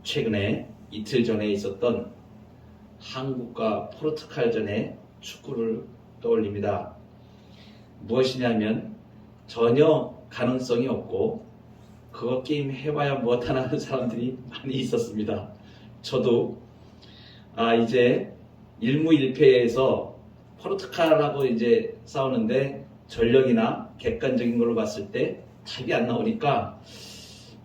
최근에 이틀 전에 있었던 한국과 포르투갈전의 축구를 떠올립니다. 무엇이냐면 전혀 가능성이 없고 그거 게임 해봐야 무엇하나 하는 사람들이 많이 있었습니다. 저도 이제 1무1패에서 포르투갈하고 이제 싸우는데 전력이나 객관적인 걸로 봤을 때 답이 안 나오니까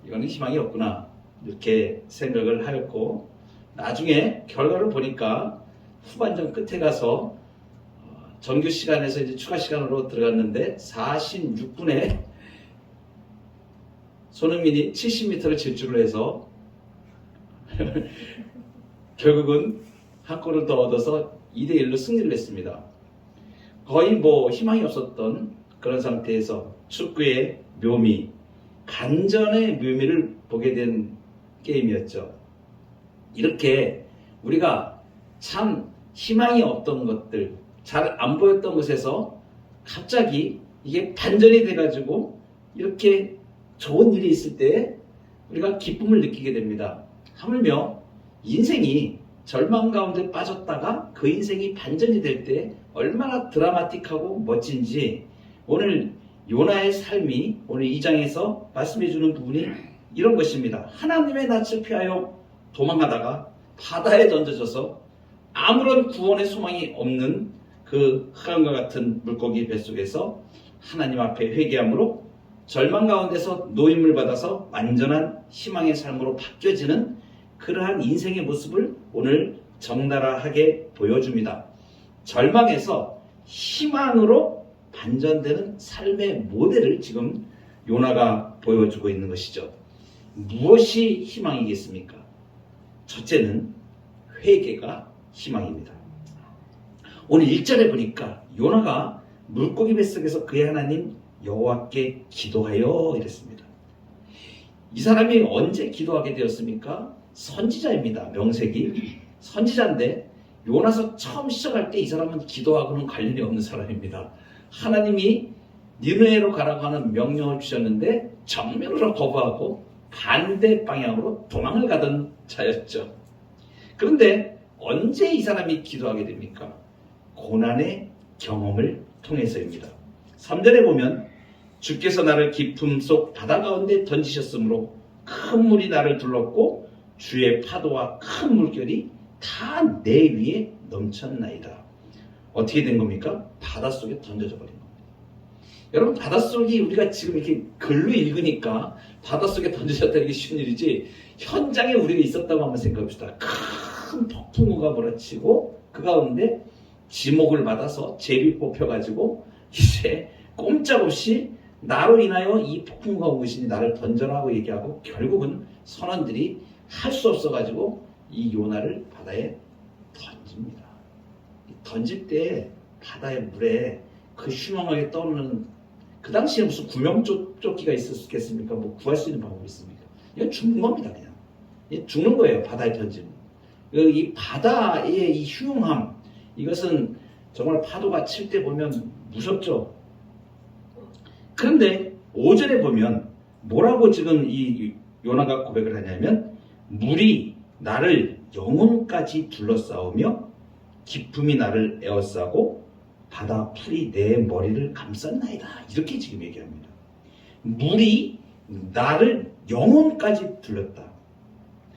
이거는 희망이 없구나 이렇게 생각을 하였고, 나중에 결과를 보니까 후반전 끝에 가서 정규 시간에서 이제 추가 시간으로 들어갔는데 46분에 손흥민이 70m를 질주를 해서 결국은 한 골을 더 얻어서 2대1로 승리를 했습니다. 거의 희망이 없었던 그런 상태에서 축구의 묘미, 반전의 묘미를 보게 된 게임이었죠. 이렇게 우리가 참 희망이 없던 것들, 잘 안 보였던 것에서 갑자기 이게 반전이 돼가지고 이렇게 좋은 일이 있을 때 우리가 기쁨을 느끼게 됩니다. 하물며 인생이 절망 가운데 빠졌다가 그 인생이 반전이 될 때 얼마나 드라마틱하고 멋진지, 오늘 요나의 삶이 오늘 2장에서 말씀해주는 부분이 이런 것입니다. 하나님의 낯을 피하여 도망가다가 바다에 던져져서 아무런 구원의 소망이 없는 그 흑암과 같은 물고기 뱃속에서 하나님 앞에 회개함으로 절망 가운데서 노임을 받아서 완전한 희망의 삶으로 바뀌어지는 그러한 인생의 모습을 오늘 적나라하게 보여줍니다. 절망에서 희망으로 반전되는 삶의 모델을 지금 요나가 보여주고 있는 것이죠. 무엇이 희망이겠습니까? 첫째는 회개가 희망입니다. 오늘 1절에 보니까 요나가 물고기 뱃속에서 그의 하나님 여호와께 기도하여 이랬습니다. 이 사람이 언제 기도하게 되었습니까? 선지자입니다. 명색이 선지자인데 요나서 처음 시작할 때 이 사람은 기도하고는 관련이 없는 사람입니다. 하나님이 니느웨로 가라고 하는 명령을 주셨는데 정면으로 거부하고 반대 방향으로 도망을 가던 자였죠. 그런데 언제 이 사람이 기도하게 됩니까? 고난의 경험을 통해서입니다. 3절에 보면 주께서 나를 깊음 속 바다 가운데 던지셨으므로 큰 물이 나를 둘렀고 주의 파도와 큰 물결이 다 내 위에 넘쳤나이다. 어떻게 된 겁니까? 바닷속에 던져져 버린 겁니다. 여러분, 바닷속이 우리가 지금 이렇게 글로 읽으니까 바닷속에 던져졌다는 게 쉬운 일이지, 현장에 우리가 있었다고 한번 생각합시다. 큰 폭풍우가 몰아치고 그 가운데 지목을 받아서 제비 뽑혀가지고 이제 꼼짝없이 나로 인하여 이 폭풍우가 온 것이니 나를 던져라고 얘기하고 결국은 선원들이 할 수 없어가지고 이 요나를 바다에 던집니다. 던질 때 바다의 물에 그 휘망하게 떠오르는, 그 당시에 무슨 구명조끼가 있었겠습니까? 구할 수 있는 방법이 있습니까? 이건 죽는 겁니다. 그냥 죽는 거예요. 바다에 던지면. 이 바다의 이 흉함, 이것은 정말 파도가 칠 때 보면 무섭죠. 그런데 5절에 보면 뭐라고 지금 이 요나가 고백을 하냐면, 물이 나를 영혼까지 둘러싸우며 기품이 나를 에워싸고 바다 풀이 내 머리를 감쌌나이다. 이렇게 지금 얘기합니다. 물이 나를 영혼까지 둘렀다.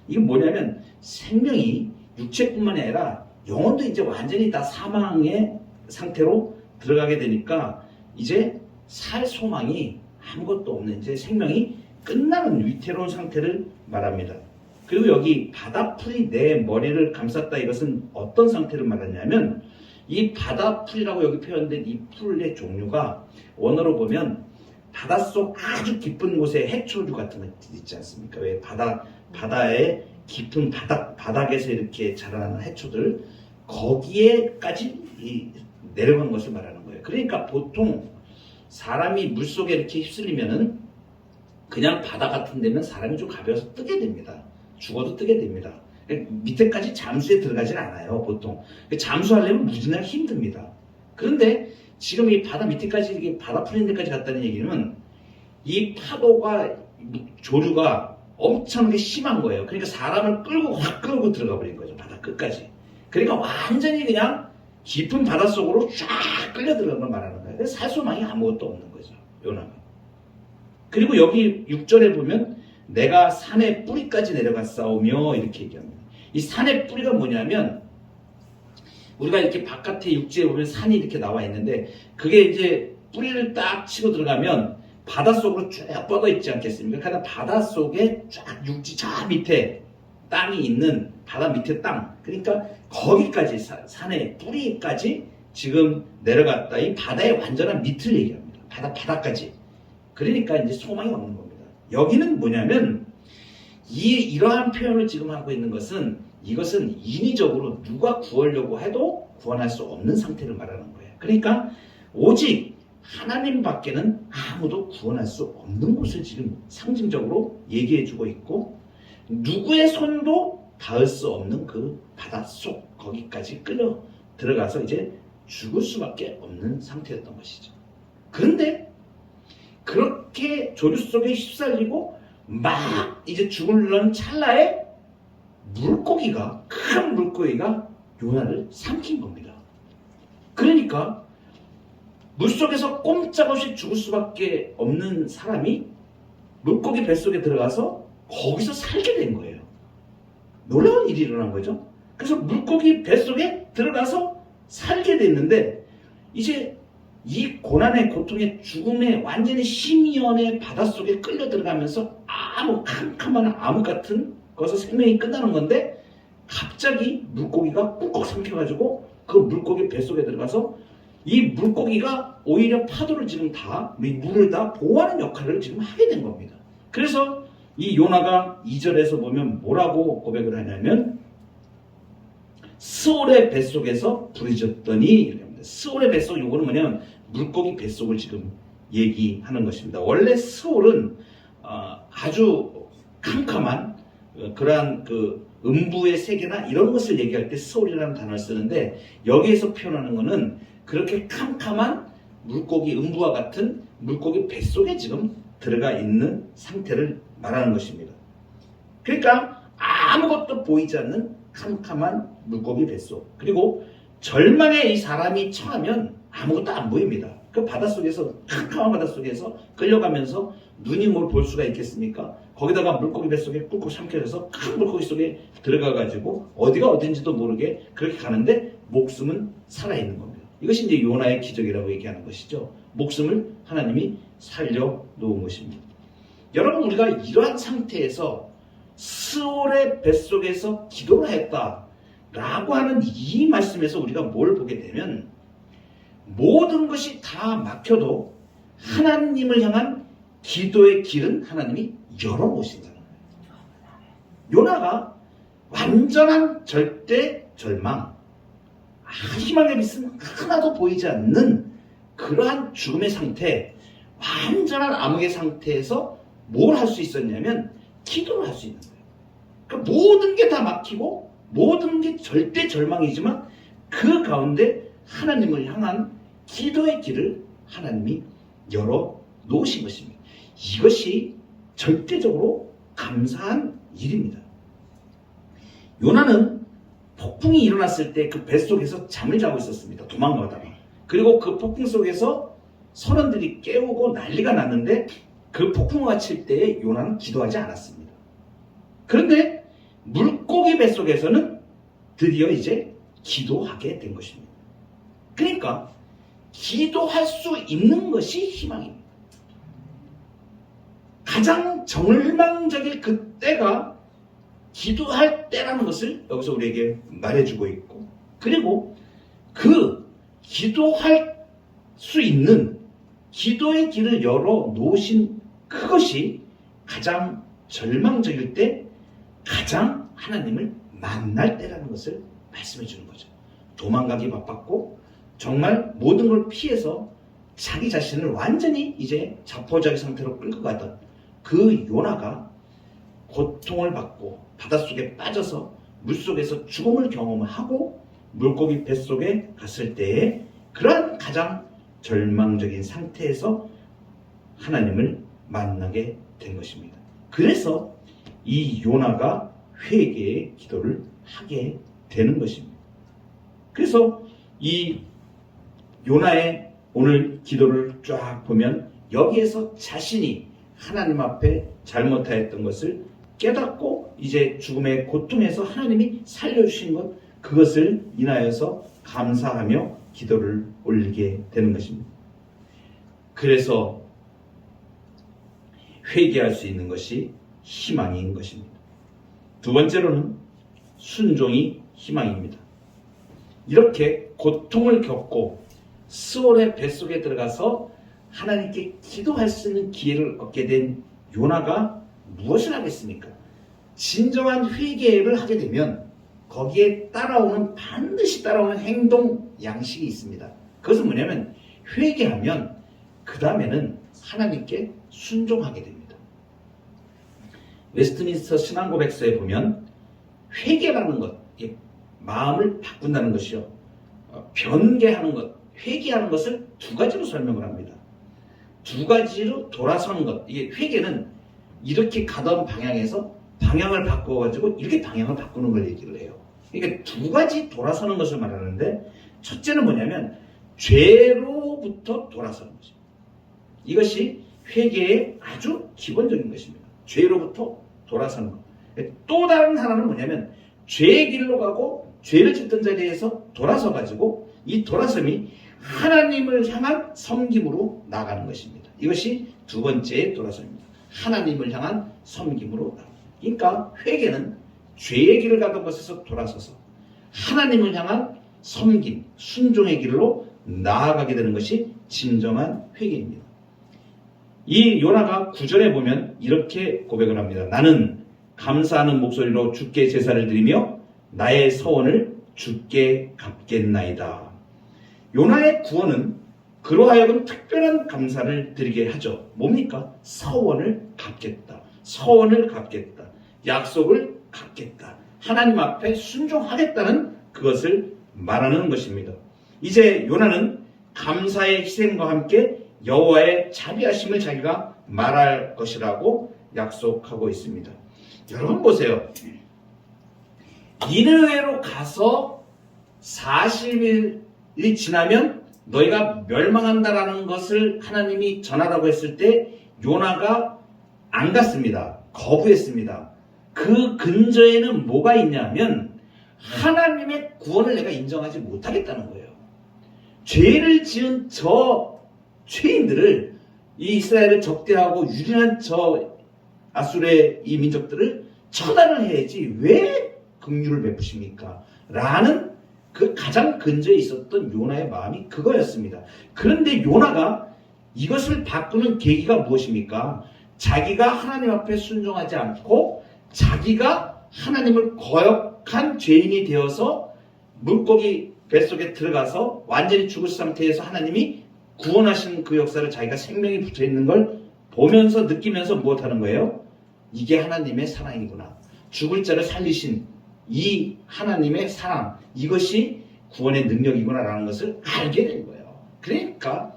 이건 뭐냐면 생명이 육체뿐만 아니라 영혼도 이제 완전히 다 사망의 상태로 들어가게 되니까 이제 살 소망이 아무것도 없는, 이제 생명이 끝나는 위태로운 상태를 말합니다. 그리고 여기 바다풀이 내 머리를 감쌌다, 이것은 어떤 상태를 말하냐면, 이 바다풀이라고 여기 표현된 이 풀의 종류가 원어로 보면 바닷속 아주 깊은 곳에 해초류 같은 거 있지 않습니까? 왜 바다의 깊은 바닥에서 이렇게 자라나는 해초들, 거기에까지 내려간 것을 말하는 거예요. 그러니까 보통 사람이 물속에 이렇게 휩쓸리면은 그냥 바다 같은 데는 사람이 좀 가벼워서 뜨게 됩니다. 죽어도 뜨게 됩니다. 밑에까지 잠수에 들어가진 않아요. 보통 잠수하려면 무지나 힘듭니다. 그런데 지금 이 바다 밑에까지, 이게 바다 풀린 데까지 갔다는 얘기는 이 파도가, 조류가 엄청나게 심한 거예요. 그러니까 사람을 끌고 확 끌고 들어가 버린 거죠. 바다 끝까지. 그러니까 완전히 그냥 깊은 바닷속으로 쫙 끌려 들어간 걸 말하는 거예요. 그래서 살 소망이 아무것도 없는 거죠. 요나가. 그리고 여기 6절에 보면 내가 산의 뿌리까지 내려갔사오며 이렇게 얘기합니다. 이 산의 뿌리가 뭐냐면 우리가 이렇게 바깥에 육지에 보면 산이 이렇게 나와 있는데 그게 이제 뿌리를 딱 치고 들어가면 바닷속으로 쭉 뻗어 있지 않겠습니까? 그러니까 바닷속에 쫙 육지 저 밑에 땅이 있는 바다 밑에 땅 그러니까 거기까지 산의 뿌리까지 지금 내려갔다. 이 바다의 완전한 밑을 얘기합니다. 바다까지. 그러니까 이제 소망이 없는 겁니다. 여기는 뭐냐면 이러한 표현을 지금 하고 있는 것은 이것은 인위적으로 누가 구하려고 해도 구원할 수 없는 상태를 말하는 거예요. 그러니까 오직 하나님 밖에는 아무도 구원할 수 없는 곳을 지금 상징적으로 얘기해 주고 있고 누구의 손도 닿을 수 없는 그 바닷속 거기까지 끌려 들어가서 이제 죽을 수밖에 없는 상태였던 것이죠. 그런데 그렇게 조류 속에 휩쓸리고 막 이제 죽으려는 찰나에 큰 물고기가 요나를 삼킨 겁니다. 그러니까 물속에서 꼼짝없이 죽을 수밖에 없는 사람이 물고기 뱃속에 들어가서 거기서 살게 된 거예요. 놀라운 일이 일어난 거죠. 그래서 물고기 뱃속에 들어가서 살게 됐는데 이제 이 고난의 고통의 죽음의 완전히 심연의 바닷속에 끌려 들어가면서 캄캄한 암흑 같은 거기서 생명이 끝나는 건데 갑자기 물고기가 꾹꾹 삼켜가지고 그 물고기 뱃속에 들어가서 이 물고기가 오히려 파도를 지금 물을 다 보호하는 역할을 지금 하게 된 겁니다. 그래서 이 요나가 2절에서 보면 뭐라고 고백을 하냐면 스올의 뱃속에서 부르짖었더니 이렇게 합니다. 스올의 뱃속 요거는 뭐냐면 물고기 뱃속을 지금 얘기하는 것입니다. 원래 스올은 아주 캄캄한 그러한 그 음부의 세계나 이런 것을 얘기할 때 스올이라는 단어를 쓰는데 여기에서 표현하는 것은 그렇게 캄캄한 물고기 음부와 같은 물고기 뱃속에 지금 들어가 있는 상태를 말하는 것입니다. 그러니까 아무것도 보이지 않는 캄캄한 물고기 뱃속 그리고 절망에 이 사람이 처하면 아무것도 안 보입니다. 그 바닷속에서 캄캄한 바닷속에서 끌려가면서 눈이 뭘 볼 수가 있겠습니까? 거기다가 물고기 뱃속에 꾹꾹 삼켜져서 큰 물고기 속에 들어가가지고 어디가 어딘지도 모르게 그렇게 가는데 목숨은 살아있는 겁니다. 이것이 이제 요나의 기적이라고 얘기하는 것이죠. 목숨을 하나님이 살려놓은 것입니다. 여러분 우리가 이러한 상태에서 스올의 뱃속에서 기도를 했다라고 하는 이 말씀에서 우리가 뭘 보게 되면 모든 것이 다 막혀도 하나님을 향한 기도의 길은 하나님이 열어놓으신다는 거예요. 요나가 완전한 절대 절망, 희망의 빛은 하나도 보이지 않는 그러한 죽음의 상태, 완전한 암흑의 상태에서 뭘 할 수 있었냐면 기도를 할 수 있는 거예요. 그러니까 모든 게 다 막히고 모든 게 절대 절망이지만 그 가운데 하나님을 향한 기도의 길을 하나님이 열어 놓으신 것입니다. 이것이 절대적으로 감사한 일입니다. 요나는 폭풍이 일어났을 때 그 뱃속에서 잠을 자고 있었습니다. 도망가다가. 그리고 그 폭풍 속에서 선원들이 깨우고 난리가 났는데 그 폭풍우가 칠 때에 요나는 기도하지 않았습니다. 그런데 물고기 뱃속에서는 드디어 이제 기도하게 된 것입니다. 그러니까 기도할 수 있는 것이 희망입니다. 가장 절망적인 그때가 기도할 때라는 것을 여기서 우리에게 말해주고 있고 그리고 그 기도할 수 있는 기도의 길을 열어 놓으신 그것이 가장 절망적일 때 가장 하나님을 만날 때라는 것을 말씀해 주는 거죠. 도망가기 바빴고 정말 모든 걸 피해서 자기 자신을 완전히 이제 자포자기 상태로 끌고 가던 그 요나가 고통을 받고 바닷속에 빠져서 물속에서 죽음을 경험하고 물고기 뱃속에 갔을 때에 그러한 가장 절망적인 상태에서 하나님을 만나게 된 것입니다. 그래서 이 요나가 회개의 기도를 하게 되는 것입니다. 그래서 이 요나의 오늘 기도를 쫙 보면 여기에서 자신이 하나님 앞에 잘못하였던 것을 깨닫고 이제 죽음의 고통에서 하나님이 살려주신 것, 그것을 인하여서 감사하며 기도를 올리게 되는 것입니다. 그래서 회개할 수 있는 것이 희망인 것입니다. 두 번째로는 순종이 희망입니다. 이렇게 고통을 겪고 스올의 뱃속에 들어가서 하나님께 기도할 수 있는 기회를 얻게 된 요나가 무엇을 하겠습니까? 진정한 회개를 하게 되면 거기에 반드시 따라오는 행동 양식이 있습니다. 그것은 뭐냐면 회개하면 그 다음에는 하나님께 순종하게 됩니다. 웨스트민스터 신앙고백서에 보면 회개라는 것, 마음을 바꾼다는 것이요, 변개하는 것, 회개하는 것을 두 가지로 설명을 합니다. 두 가지로 돌아서는 것. 이게 회개는 이렇게 가던 방향에서 방향을 바꿔가지고 이렇게 방향을 바꾸는 걸 얘기를 해요. 그러니까 두 가지 돌아서는 것을 말하는데, 첫째는 뭐냐면 죄로부터 돌아서는 것입니다. 이것이 회개의 아주 기본적인 것입니다. 죄로부터 돌아서는 것. 또 다른 하나는 뭐냐면 죄의 길로 가고 죄를 짓던 자리에서 돌아서 가지고 이 돌아섬이 하나님을 향한 섬김으로 나가는 것입니다. 이것이 두 번째의 돌아섬입니다. 하나님을 향한 섬김으로 나가는. 그러니까 회개는 죄의 길을 가던 것에서 돌아서서 하나님을 향한 섬김, 순종의 길로 나아가게 되는 것이 진정한 회개입니다. 이 요나가 9절에 보면 이렇게 고백을 합니다. 나는 감사하는 목소리로 주께 제사를 드리며 나의 서원을 주께 갚겠나이다. 요나의 구원은 그로 하여금 특별한 감사를 드리게 하죠. 뭡니까? 서원을 갚겠다. 서원을 갚겠다. 약속을 갚겠다. 하나님 앞에 순종하겠다는 그것을 말하는 것입니다. 이제 요나는 감사의 희생과 함께 여호와의 자비하심을 자기가 말할 것이라고 약속하고 있습니다. 여러분 보세요. 니느웨로 가서 40일이 지나면 너희가 멸망한다라는 것을 하나님이 전하라고 했을 때 요나가 안 갔습니다. 거부했습니다. 그 근저에는 뭐가 있냐면 하나님의 구원을 내가 인정하지 못하겠다는 거예요. 죄를 지은 저 죄인들을, 이 이스라엘을 적대하고 유린한 저 아수르의 이 민족들을 처단을 해야지 왜 긍휼을 베푸십니까? 라는 그 가장 근저에 있었던 요나의 마음이 그거였습니다. 그런데 요나가 이것을 바꾸는 계기가 무엇입니까? 자기가 하나님 앞에 순종하지 않고 자기가 하나님을 거역한 죄인이 되어서 물고기 뱃속에 들어가서 완전히 죽을 상태에서 하나님이 구원하신 그 역사를 자기가 생명이 붙어있는 걸 보면서 느끼면서 무엇하는 거예요? 이게 하나님의 사랑이구나. 죽을 자를 살리신 이 하나님의 사랑, 이것이 구원의 능력이구나 라는 것을 알게 된 거예요. 그러니까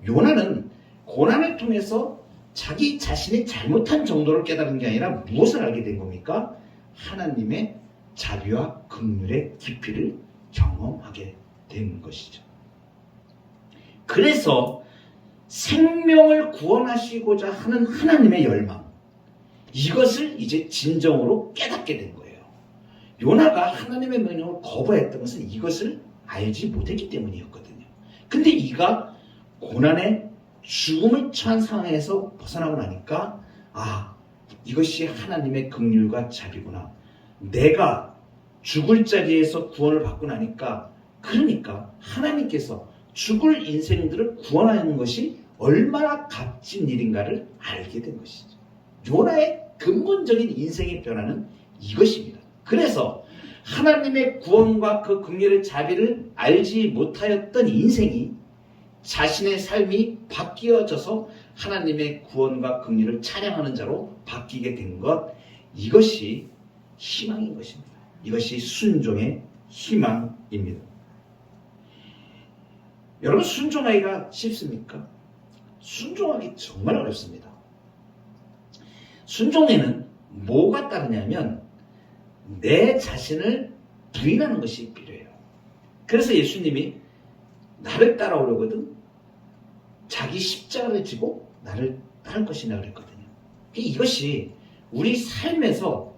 요나는 고난을 통해서 자기 자신이 잘못한 정도를 깨달은 게 아니라 무엇을 알게 된 겁니까? 하나님의 자비와 긍휼의 깊이를 경험하게 된 것이죠. 그래서 생명을 구원하시고자 하는 하나님의 열망, 이것을 이제 진정으로 깨닫게 된 거예요. 요나가 하나님의 명령을 거부했던 것은 이것을 알지 못했기 때문이었거든요. 근데 이가 고난의 죽음을 처한 상황에서 벗어나고 나니까 이것이 하나님의 긍휼과 자비구나. 내가 죽을 자리에서 구원을 받고 나니까, 그러니까 하나님께서 죽을 인생들을 구원하는 것이 얼마나 값진 일인가를 알게 된 것이죠. 요나의 근본적인 인생의 변화는 이것입니다. 그래서 하나님의 구원과 그 긍휼의 자비를 알지 못하였던 인생이 자신의 삶이 바뀌어져서 하나님의 구원과 긍휼을 찬양하는 자로 바뀌게 된 것, 이것이 희망인 것입니다. 이것이 순종의 희망입니다. 여러분, 순종하기가 쉽습니까? 순종하기 정말 어렵습니다. 순종에는 뭐가 따르냐면 내 자신을 부인하는 것이 필요해요. 그래서 예수님이 나를 따라오려거든 자기 십자가를 지고 나를 따를 것이냐 그랬거든요. 이것이 우리 삶에서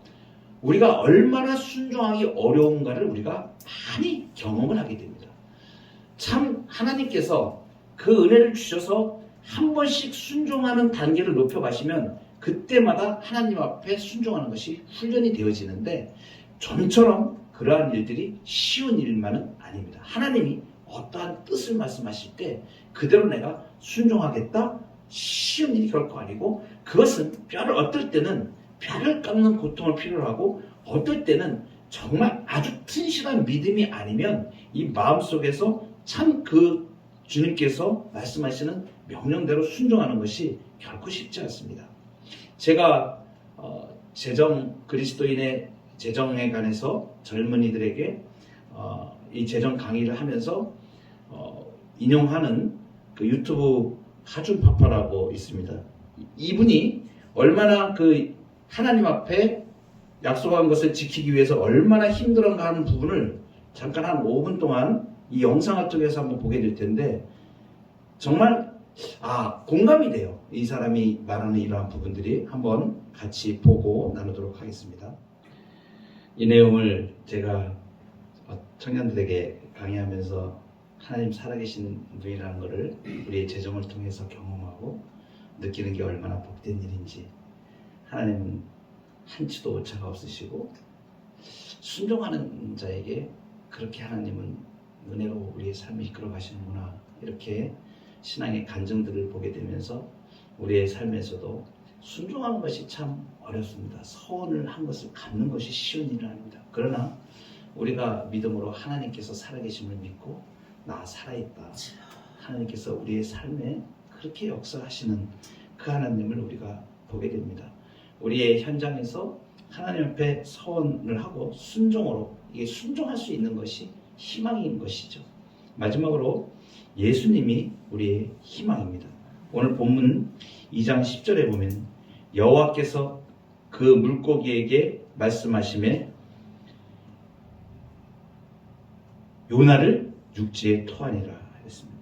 우리가 얼마나 순종하기 어려운가를 우리가 많이 경험을 하게 됩니다. 참 하나님께서 그 은혜를 주셔서 한 번씩 순종하는 단계를 높여가시면 그때마다 하나님 앞에 순종하는 것이 훈련이 되어지는데 좀처럼 그러한 일들이 쉬운 일만은 아닙니다. 하나님이 어떠한 뜻을 말씀하실 때 그대로 내가 순종하겠다? 쉬운 일이 결코 아니고 그것은 어떨 때는 뼈를 깎는 고통을 필요로 하고 어떨 때는 정말 아주 튼실한 믿음이 아니면 이 마음속에서 참 그 주님께서 말씀하시는 명령대로 순종하는 것이 결코 쉽지 않습니다. 제가 그리스도인의 재정에 관해서 젊은이들에게 이 재정 강의를 하면서 인용하는 그 유튜브 하준파파라고 있습니다. 이분이 얼마나 그 하나님 앞에 약속한 것을 지키기 위해서 얼마나 힘들어가 하는 부분을 잠깐 한 5분 동안 이 영상을 통해서 한번 보게 될 텐데 정말 공감이 돼요. 이 사람이 말하는 이러한 부분들이 한번 같이 보고 나누도록 하겠습니다. 이 내용을 제가 청년들에게 강의하면서 하나님 살아계신 분이라는 것을 우리의 재정을 통해서 경험하고 느끼는 게 얼마나 복된 일인지 하나님은 한치도 오차가 없으시고 순종하는 자에게 그렇게 하나님은 은혜로 우리의 삶을 이끌어 가시는구나 이렇게 신앙의 간증들을 보게 되면서 우리의 삶에서도 순종하는 것이 참 어렵습니다. 서원을 한 것을 갖는 것이 쉬운 일은 아닙니다. 그러나 우리가 믿음으로 하나님께서 살아계심을 믿고 나 살아있다. 하나님께서 우리의 삶에 그렇게 역사하시는 그 하나님을 우리가 보게 됩니다. 우리의 현장에서 하나님 앞에 서원을 하고 순종으로 이게 순종할 수 있는 것이 희망인 것이죠. 마지막으로 예수님이 우리의 희망입니다. 오늘 본문 2장 10절에 보면 여호와께서 그 물고기에게 말씀하시매 요나를 육지에 토하니라 했습니다.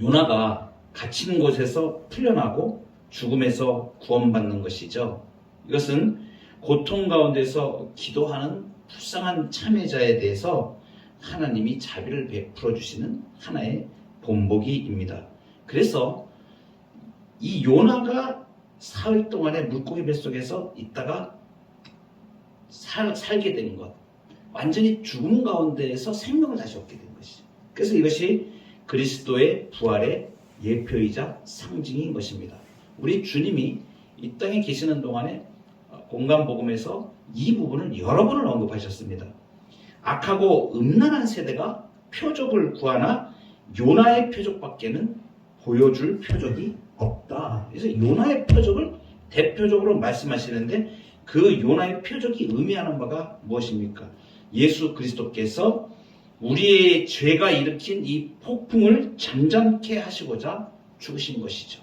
요나가 갇힌 곳에서 풀려나고 죽음에서 구원받는 것이죠. 이것은 고통 가운데서 기도하는 불쌍한 참여자에 대해서 하나님이 자비를 베풀어 주시는 하나의 본보기입니다. 그래서 이 요나가 사흘 동안의 물고기 뱃속에서 있다가 살게 된 것, 완전히 죽음 가운데에서 생명을 다시 얻게 된 것이죠. 그래서 이것이 그리스도의 부활의 예표이자 상징인 것입니다. 우리 주님이 이 땅에 계시는 동안에 공간복음에서 이 부분을 여러 번을 언급하셨습니다. 악하고 음란한 세대가 표적을 구하나 요나의 표적밖에는 보여줄 표적이 없다. 그래서 요나의 표적을 대표적으로 말씀하시는데 그 요나의 표적이 의미하는 바가 무엇입니까? 예수 그리스도께서 우리의 죄가 일으킨 이 폭풍을 잠잠케 하시고자 죽으신 것이죠.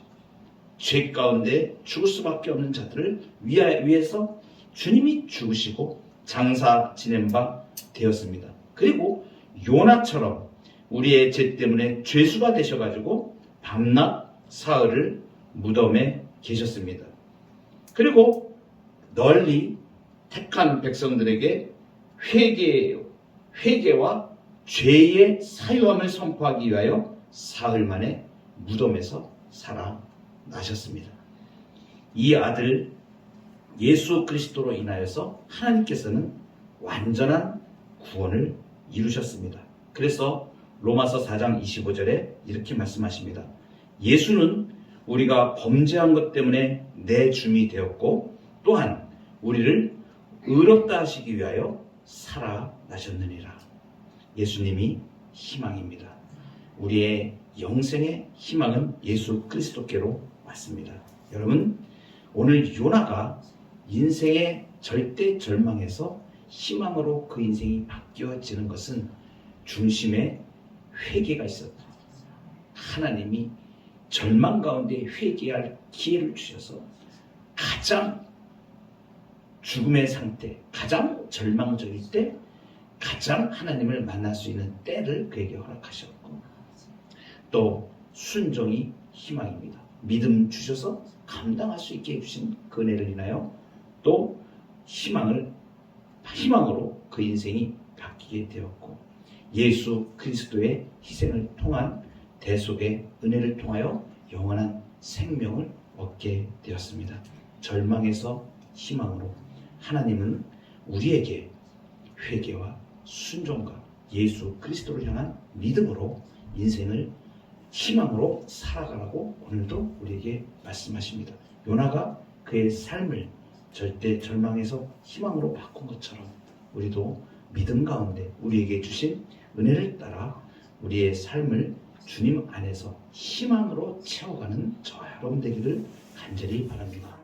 죄 가운데 죽을 수밖에 없는 자들을 위해서 주님이 죽으시고 장사 지낸 바 되었습니다. 그리고 요나처럼 우리의 죄 때문에 죄수가 되셔가지고 밤낮 사흘을 무덤에 계셨습니다. 그리고 널리 택한 백성들에게 회개와 죄의 사유함을 선포하기 위하여 사흘 만에 무덤에서 살아나셨습니다. 이 아들 예수 그리스도로 인하여서 하나님께서는 완전한 구원을 이루셨습니다. 그래서 로마서 4장 25절에 이렇게 말씀하십니다. 예수는 우리가 범죄한 것 때문에 내 줌이 되었고 또한 우리를 의롭다 하시기 위하여 살아나셨느니라. 예수님이 희망입니다. 우리의 영생의 희망은 예수 그리스도께로 왔습니다. 여러분, 오늘 요나가 인생의 절대 절망에서 희망으로 그 인생이 바뀌어지는 것은 중심에 회개가 있었다. 하나님이 절망 가운데 회개할 기회를 주셔서 가장 죽음의 상태, 가장 절망적일 때 가장 하나님을 만날 수 있는 때를 그에게 허락하셨고, 또 순종이 희망입니다. 믿음 주셔서 감당할 수 있게 해주신 그 은혜를 인하여 또 희망으로 그 인생이 바뀌게 되었고, 예수 그리스도의 희생을 통한 대속의 은혜를 통하여 영원한 생명을 얻게 되었습니다. 절망에서 희망으로 하나님은 우리에게 회개와 순종과 예수 그리스도를 향한 믿음으로 인생을 희망으로 살아가라고 오늘도 우리에게 말씀하십니다. 요나가 그의 삶을 절대 절망에서 희망으로 바꾼 것처럼 우리도 믿음 가운데 우리에게 주신 은혜를 따라 우리의 삶을 주님 안에서 희망으로 채워가는 저와 여러분 되기를 간절히 바랍니다.